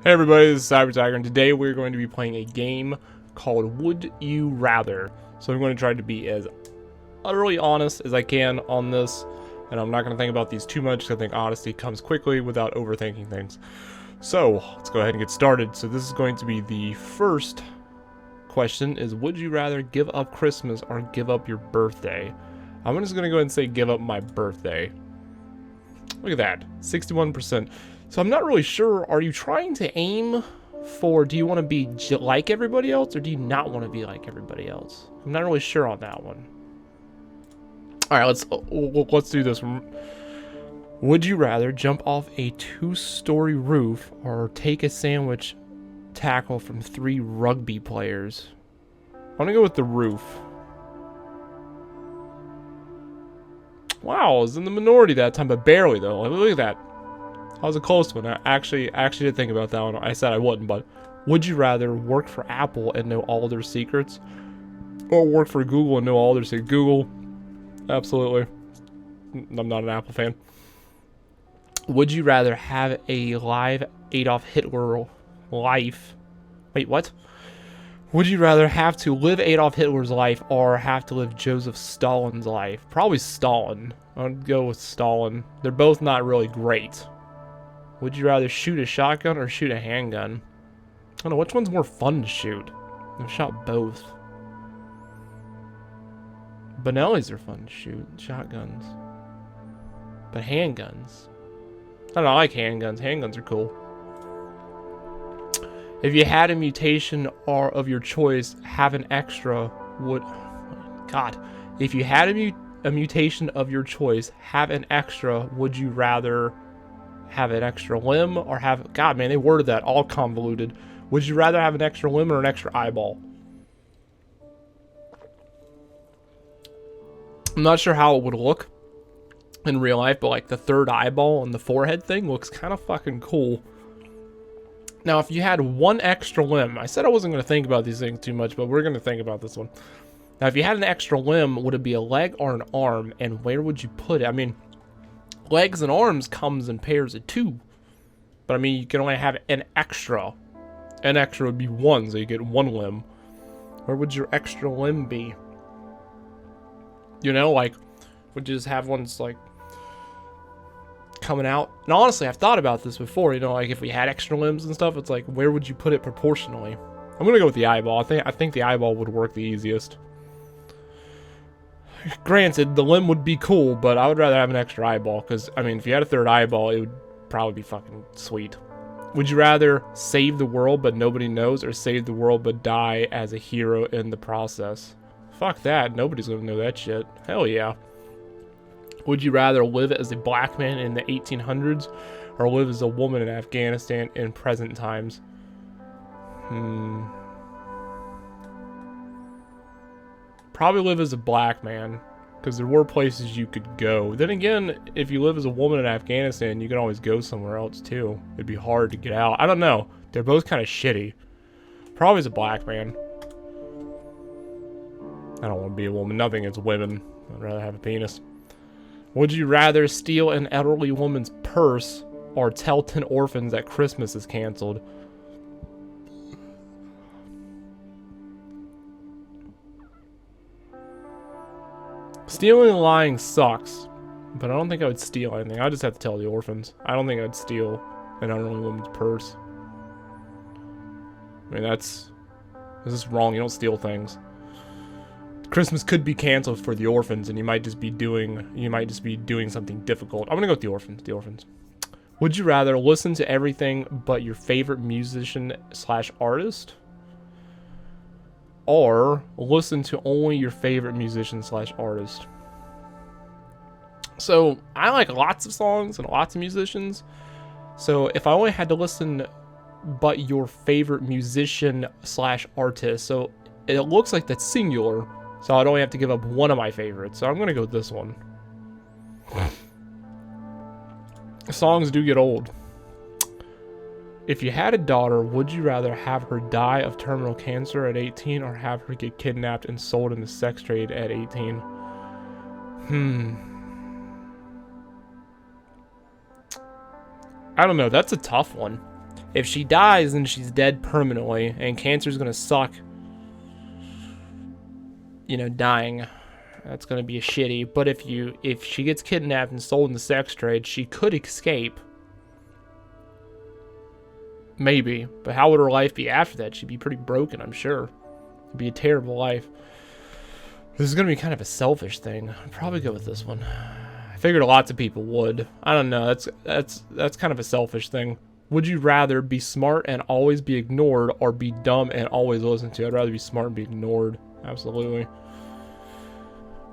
Hey everybody, this is Cyber Tiger, and today we're going to be playing a game called Would You Rather. So I'm going to try to be as utterly honest as I can on this, and I'm not going to think about these too much because I think honesty comes quickly without overthinking things. So let's go ahead and get started. So this is going to be the first question: is would you rather give up Christmas or give up your birthday? I'm just going to go ahead and say give up my birthday. Look at that, 61%. So I'm not really sure, are you trying to aim for, do you want to be like everybody else, or do you not want to be like everybody else? I'm not really sure on that one. Alright, let's do this one. Would you rather jump off a 2-story roof or take a sandwich tackle from 3 rugby players? I'm gonna go with the roof. Wow, I was in the minority that time, but barely though. Look at that. That was a close one. I actually did think about that one. I said I wouldn't, but would you rather work for Apple and know all their secrets, or work for Google and know all their secrets? Google, absolutely. I'm not an Apple fan. Would you rather have a live Adolf Hitler life? Wait, what? Would you rather have to live Adolf Hitler's life or have to live Joseph Stalin's life? Probably Stalin. I'd go with Stalin. They're both not really great. Would you rather shoot a shotgun or shoot a handgun? I don't know, which one's more fun to shoot? I've shot both. Benellis are fun to shoot, shotguns. But handguns. I don't know, I like handguns. Handguns are cool. If you had a mutation or of your choice, have an extra, would... God. If you had a mutation of your choice, have an extra, would you rather have an extra limb or have... God, man, they worded that all convoluted. Would you rather have an extra limb or an extra eyeball? I'm not sure how it would look in real life, but like the third eyeball and the forehead thing looks kind of fucking cool. Now, if you had one extra limb, I said I wasn't going to think about these things too much, but we're going to think about this one. Now, if you had an extra limb, would it be a leg or an arm, and where would you put it? I mean, legs and arms comes in pairs of 2, but I mean, you can only have an extra. An extra would be 1, so you get 1 limb. Where would your extra limb be? You know, like, would you just have ones like coming out? And honestly, I've thought about this before, you know, like if we had extra limbs and stuff, it's like, where would you put it proportionally? I'm gonna go with the eyeball. I think the eyeball would work the easiest. Granted, the limb would be cool, but I would rather have an extra eyeball, because, I mean, if you had a third eyeball, it would probably be fucking sweet. Would you rather save the world but nobody knows, or save the world but die as a hero in the process? Fuck that, nobody's gonna know that shit. Hell yeah. Would you rather live as a black man in the 1800s, or live as a woman in Afghanistan in present times? Probably live as a black man, because there were places you could go. Then again, if you live as a woman in Afghanistan, you can always go somewhere else too. It'd be hard to get out. I don't know. They're both kind of shitty. Probably as a black man. I don't want to be a woman. Nothing against women. I'd rather have a penis. Would you rather steal an elderly woman's purse or tell 10 orphans that Christmas is canceled? Stealing and lying sucks, but I don't think I would steal anything. I just have to tell the orphans. I don't think I'd steal an elderly woman's purse. I mean, this is wrong. You don't steal things. Christmas could be canceled for the orphans, and you might just be doing something difficult. I'm gonna go with the orphans. The orphans. Would you rather listen to everything but your favorite musician / artist, or listen to only your favorite musician / artist? So I like lots of songs and lots of musicians. So if I only had to listen but your favorite musician / artist, so it looks like that's singular. So I'd only have to give up one of my favorites. So I'm gonna go with this one. Songs do get old. If you had a daughter, would you rather have her die of terminal cancer at 18 or have her get kidnapped and sold in the sex trade at 18? I don't know. That's a tough one. If she dies, then she's dead permanently, and cancer's gonna suck. You know, dying. That's gonna be a shitty. But if she gets kidnapped and sold in the sex trade, she could escape. Maybe. But how would her life be after that? She'd be pretty broken, I'm sure. It'd be a terrible life. This is gonna be kind of a selfish thing. I'd probably go with this one. I figured lots of people would. I don't know. That's kind of a selfish thing. Would you rather be smart and always be ignored, or be dumb and always listened to? I'd rather be smart and be ignored. Absolutely.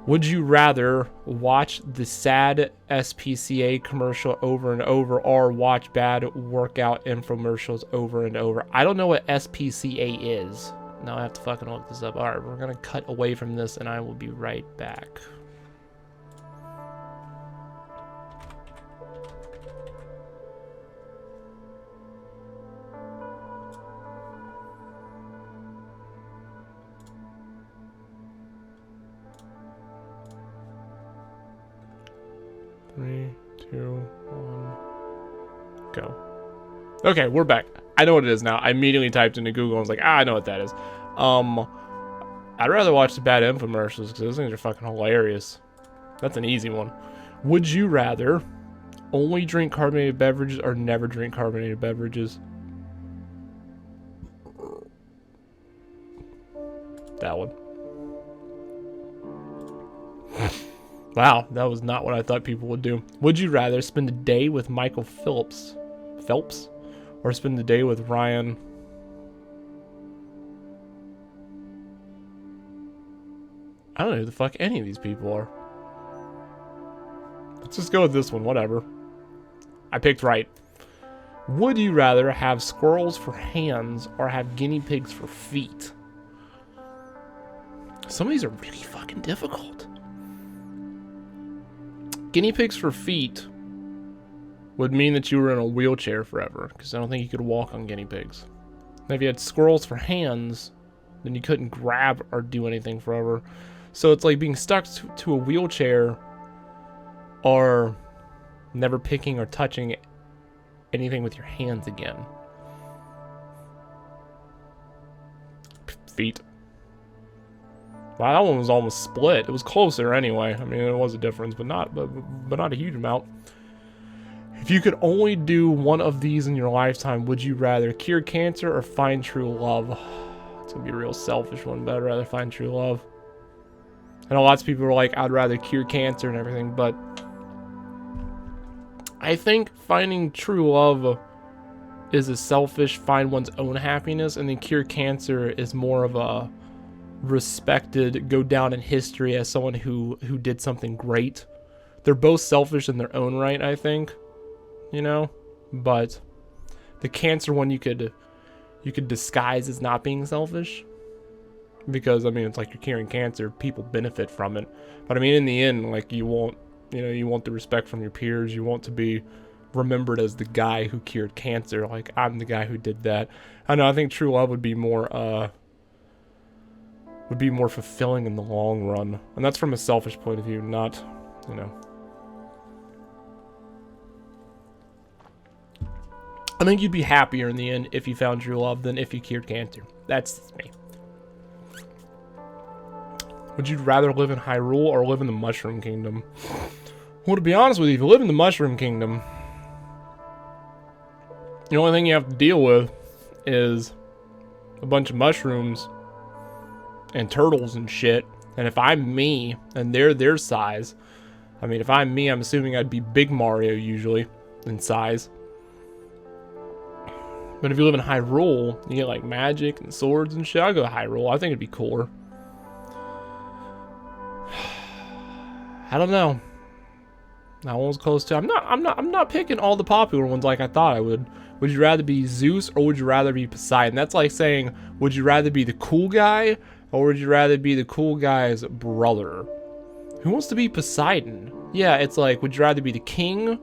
Would you rather watch the sad SPCA commercial over and over, or watch bad workout infomercials over and over? I don't know what SPCA is. Now I have to fucking look this up. Alright, we're gonna cut away from this and I will be right back. Three, two, one, go. Okay, we're back. I know what it is now. I immediately typed into Google and was like, I know what that is. I'd rather watch the bad infomercials because those things are fucking hilarious. That's an easy one. Would you rather only drink carbonated beverages or never drink carbonated beverages? That one. Wow, that was not what I thought people would do. Would you rather spend a day with Michael Phelps, or spend the day with Ryan? I don't know who the fuck any of these people are. Let's just go with this one, whatever. I picked right. Would you rather have squirrels for hands or have guinea pigs for feet? Some of these are really fucking difficult. Guinea pigs for feet would mean that you were in a wheelchair forever, because I don't think you could walk on guinea pigs. And if you had squirrels for hands, then you couldn't grab or do anything forever. So it's like being stuck to a wheelchair, or never picking or touching anything with your hands again. Feet. Wow, that one was almost split. It was closer anyway. I mean, it was a difference, but not a huge amount. If you could only do one of these in your lifetime, would you rather cure cancer or find true love? It's gonna be a real selfish one, but I'd rather find true love. I know lots of people are like, I'd rather cure cancer and everything, but I think finding true love is a selfish, find one's own happiness, and then cure cancer is more of a respected, go down in history as someone who did something great. They're both selfish in their own right, I think, you know, but the cancer one you could disguise as not being selfish, because I mean, it's like you're curing cancer, people benefit from it, but I mean, in the end, like, you want the respect from your peers, you want to be remembered as the guy who cured cancer, like, I'm the guy who did that. I know, I think true love would be more fulfilling in the long run. And that's from a selfish point of view, not, you know. I think you'd be happier in the end if you found true love than if you cured cancer. That's me. Would you rather live in Hyrule or live in the Mushroom Kingdom? Well, to be honest with you, if you live in the Mushroom Kingdom, the only thing you have to deal with is a bunch of mushrooms and turtles and shit. And if I'm me and they're their size, I mean, if I'm me, I'm assuming I'd be Big Mario usually in size. But if you live in Hyrule, you get like magic and swords and shit. I'll go to Hyrule. I think it'd be cooler. I don't know. That one was close to. I'm not picking all the popular ones like I thought I would. Would you rather be Zeus or would you rather be Poseidon? That's like saying, would you rather be the cool guy or would you rather be the cool guy's brother? Who wants to be Poseidon? Yeah, it's like, would you rather be the king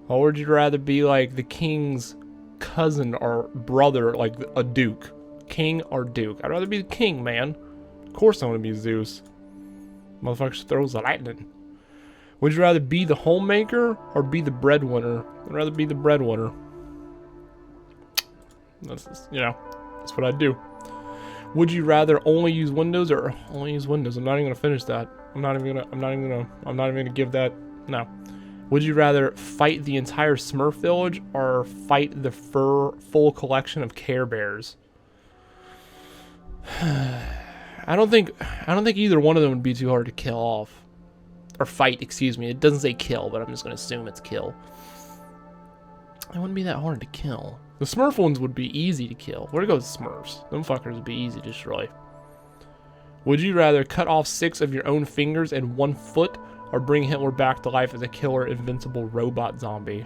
or would you rather be like the king's cousin or brother, like a duke? King or duke? I'd rather be the king, man. Of course I want to be Zeus. Motherfucker throws the lightning. Would you rather be the homemaker or be the breadwinner? I'd rather be the breadwinner. That's just, that's what I'd do. Would you rather only use Windows or only use Windows? I'm not even gonna finish that. I'm not even gonna give that. No. Would you rather fight the entire Smurf village or fight the full collection of Care Bears? I don't think either one of them would be too hard to kill off. Or fight, excuse me. It doesn't say kill, but I'm just gonna assume it's kill. It wouldn't be that hard to kill. The Smurf ones would be easy to kill. Where goes Smurfs? Them fuckers would be easy to destroy. Would you rather cut off 6 of your own fingers and 1 foot, or bring Hitler back to life as a killer, invincible robot zombie?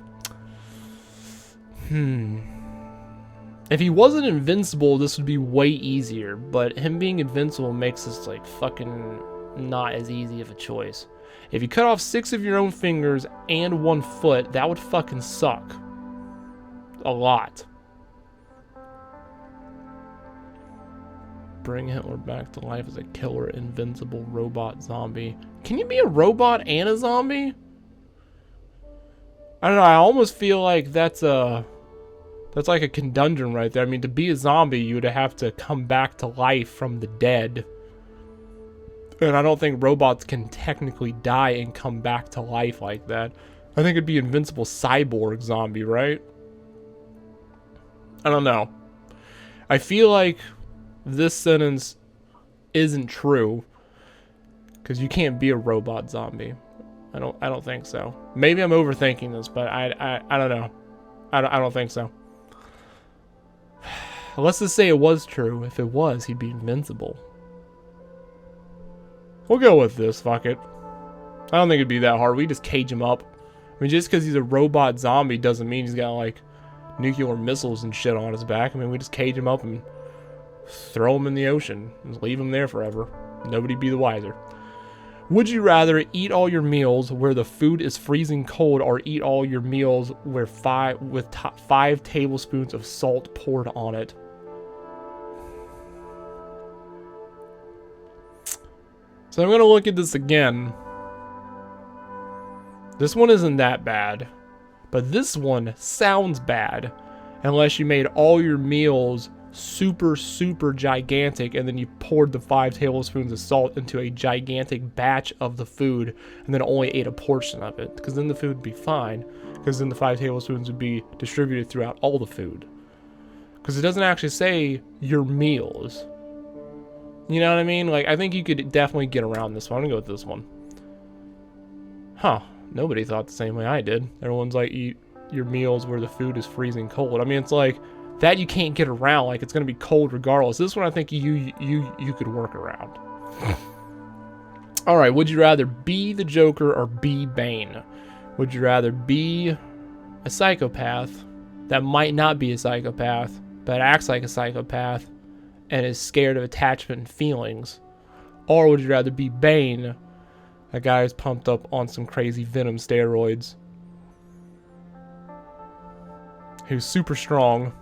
If he wasn't invincible, this would be way easier, but him being invincible makes this like fucking not as easy of a choice. If you cut off 6 of your own fingers and 1 foot, that would fucking suck. A lot. Bring Hitler back to life as a killer, invincible robot zombie. Can you be a robot and a zombie? I don't know, I almost feel like that's like a conundrum right there. I mean, to be a zombie, you would have to come back to life from the dead. And I don't think robots can technically die and come back to life like that. I think it'd be invincible cyborg zombie, right? I don't know. I feel like this sentence isn't true, because you can't be a robot zombie. I don't think so. Maybe I'm overthinking this, but I don't know. I don't think so. Let's just say it was true. If it was, he'd be invincible. We'll go with this. Fuck it. I don't think it'd be that hard. We just cage him up. I mean, just because he's a robot zombie doesn't mean he's got like nuclear missiles and shit on his back. I mean, we just cage him up and throw him in the ocean and leave him there forever. Nobody'd be the wiser. Would you rather eat all your meals where the food is freezing cold, or eat all your meals where 5 tablespoons of salt poured on it? So I'm gonna look at this again. This one isn't that bad, but this one sounds bad unless you made all your meals super gigantic and then you poured the 5 tablespoons of salt into a gigantic batch of the food and then only ate a portion of it, because then the food would be fine, because then the 5 tablespoons would be distributed throughout all the food, because it doesn't actually say your meals. You know what I mean? Like, I think you could definitely get around this one. I'm gonna go with this one. Huh. Nobody thought the same way I did. Everyone's like, eat your meals where the food is freezing cold. I mean, it's like, that you can't get around. Like, it's gonna be cold regardless. This one I think you could work around. Alright, would you rather be the Joker or be Bane? Would you rather be a psychopath that might not be a psychopath, but acts like a psychopath and is scared of attachment and feelings? Or would you rather be Bane, a guy who's pumped up on some crazy venom steroids, who's super strong,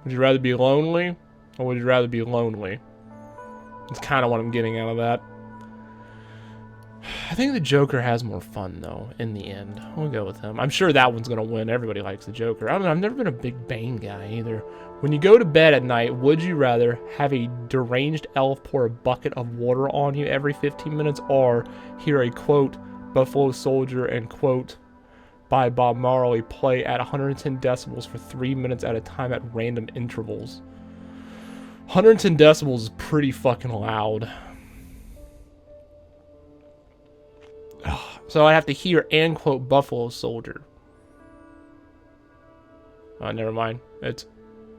would you rather be lonely, or would you rather be lonely? That's kind of what I'm getting out of that. I think the Joker has more fun, though, in the end. We'll go with him. I'm sure that one's going to win. Everybody likes the Joker. I don't know. I've never been a big Bane guy, either. When you go to bed at night, would you rather have a deranged elf pour a bucket of water on you every 15 minutes, or hear a, quote, Buffalo Soldier and, quote, by Bob Marley play at 110 decibels for 3 minutes at a time at random intervals? 110 decibels is pretty fucking loud. So I have to hear and quote Buffalo Soldier. Oh, never mind. It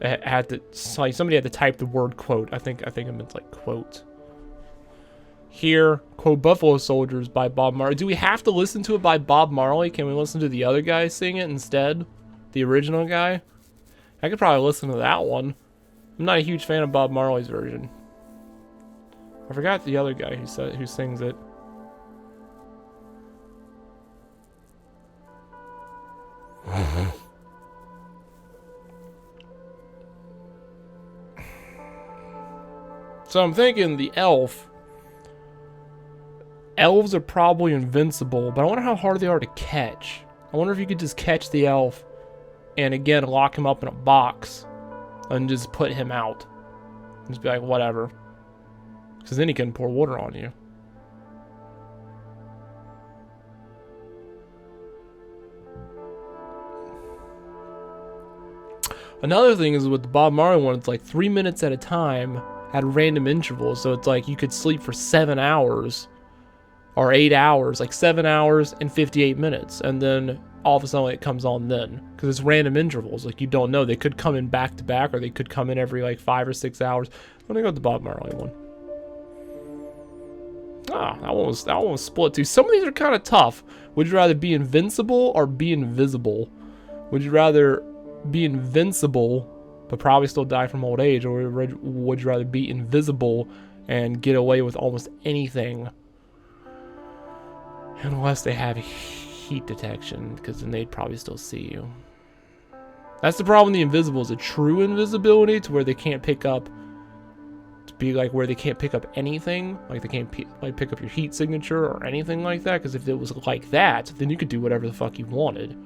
had to, like, somebody had to type the word quote. I think it meant like quote. Here, quote, Buffalo Soldiers by Bob Marley. Do we have to listen to it by Bob Marley? Can we listen to the other guy sing it instead? The original guy? I could probably listen to that one. I'm not a huge fan of Bob Marley's version. I forgot the other guy who sings it. So I'm thinking the elf elves are probably invincible, but I wonder how hard they are to catch. I wonder if you could just catch the elf and again lock him up in a box and just put him out. Just be like, whatever. Because then he can pour water on you. Another thing is with the Bob Marley one, it's like 3 minutes at a time at random intervals. So it's like you could sleep for 7 hours or 8 hours, like 7 hours and 58 minutes. And then all of a sudden it comes on then. Because it's random intervals. Like you don't know. They could come in back to back or they could come in every like 5 or 6 hours. I'm going to go with the Bob Marley one. Ah, that one was split too. Some of these are kind of tough. Would you rather be invincible or be invisible? Would you rather be invincible but probably still die from old age, or would you rather be invisible and get away with almost anything unless they have heat detection, because then they'd probably still see you. That's the problem with the invisible, is a true invisibility to where they can't pick up, to be like where they can't pick up anything, like they can't like pick up your heat signature or anything like that, because if it was like that, then you could do whatever the fuck you wanted.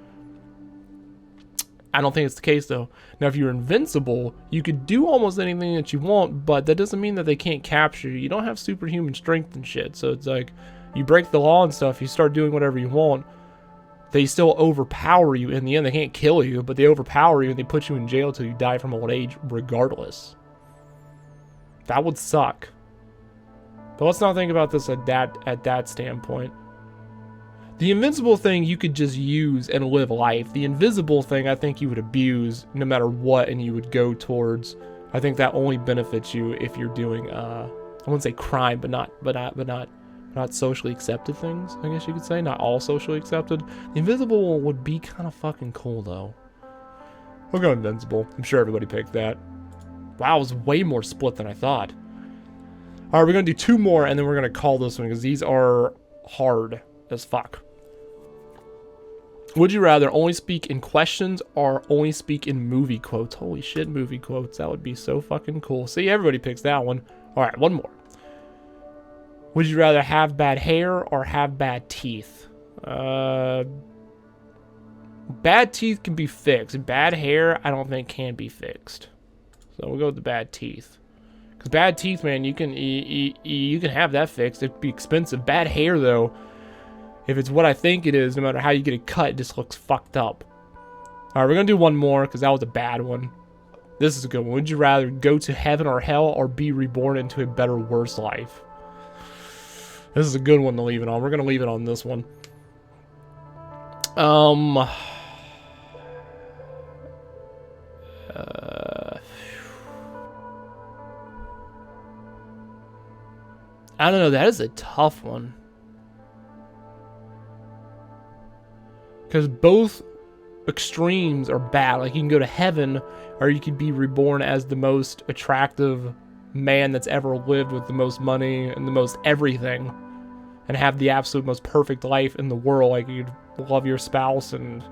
I don't think it's the case though. Now if you're invincible, you could do almost anything that you want, but that doesn't mean that they can't capture you. You don't have superhuman strength and shit, so it's like you break the law and stuff, you start doing whatever you want, they still overpower you in the end. They can't kill you, but they overpower you and they put you in jail till you die from old age regardless. That would suck. But let's not think about this at that standpoint. The invincible thing you could just use and live life. The invisible thing I think you would abuse no matter what, and you would go towards. I think that only benefits you if you're doing I wouldn't say crime, but not socially accepted things, I guess you could say. Not all socially accepted. The invisible would be kind of fucking cool though. We'll go invincible. I'm sure everybody picked that. Wow, it was way more split than I thought. Alright, we're gonna do 2 more and then we're gonna call this one because these are hard as fuck. Would you rather only speak in questions or only speak in movie quotes? Holy shit, movie quotes. That would be so fucking cool. See, everybody picks that one. Alright, one more. Would you rather have bad hair or have bad teeth? Bad teeth can be fixed. Bad hair, I don't think can be fixed. So we'll go with the bad teeth. Because bad teeth, man, you can have that fixed. It'd be expensive. Bad hair, though, if it's what I think it is, no matter how you get it cut, it just looks fucked up. Alright, we're going to do one more, because that was a bad one. This is a good one. Would you rather go to heaven or hell, or be reborn into a better, worse life? This is a good one to leave it on. We're going to leave it on this one. I don't know. That is a tough one. Because both extremes are bad. Like, you can go to heaven, or you could be reborn as the most attractive man that's ever lived with the most money and the most everything, and have the absolute most perfect life in the world. Like, you'd love your spouse and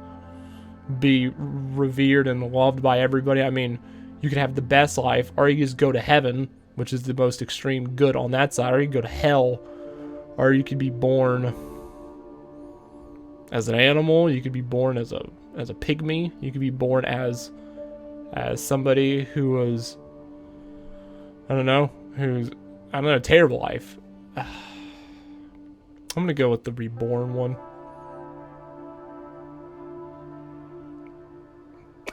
be revered and loved by everybody. I mean, you could have the best life, or you just go to heaven, which is the most extreme good on that side, or you could go to hell, or you could be born as an animal, you could be born as a pygmy, you could be born as somebody who was, a terrible life. I'm gonna go with the reborn one.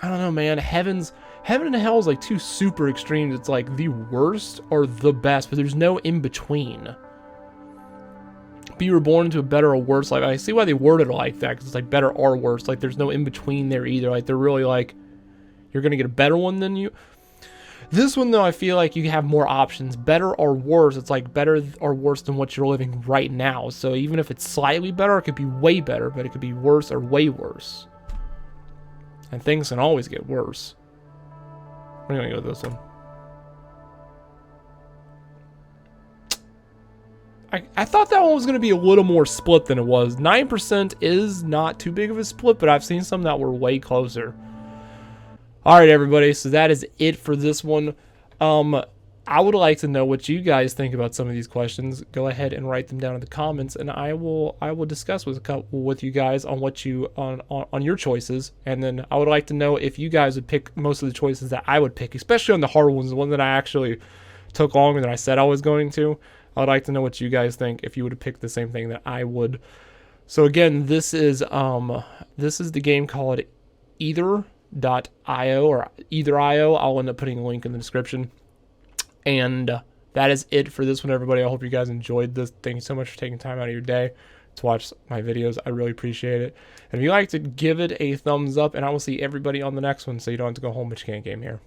I don't know, man. Heaven and hell is like 2 super extremes. It's like the worst or the best, but there's no in between. Be reborn into a better or worse life. I see why they worded it like that, because it's like better or worse. Like, there's no in between there either. Like, they're really like, you're gonna get a better one than you. This one, though, I feel like you have more options. Better or worse, it's like better or worse than what you're living right now. So even if it's slightly better, it could be way better, but it could be worse or way worse. And things can always get worse. We're gonna go with this one. I thought that one was gonna be a little more split than it was. 9% is not too big of a split, but I've seen some that were way closer. Alright, everybody, so that is it for this one. I would like to know what you guys think about some of these questions. Go ahead and write them down in the comments, and I will discuss with you guys on what you on your choices. And then I would like to know if you guys would pick most of the choices that I would pick, especially on the hard ones, the one that I actually took longer than I said I was going to. I would like to know what you guys think if you would have picked the same thing that I would. So again, this is the game called Either.io or Either.io. I'll end up putting a link in the description. And that is it for this one, everybody. I hope you guys enjoyed this. Thank you so much for taking time out of your day to watch my videos. I really appreciate it. And if you like to, give it a thumbs up, and I will see everybody on the next one so you don't have to go home but you can't game here.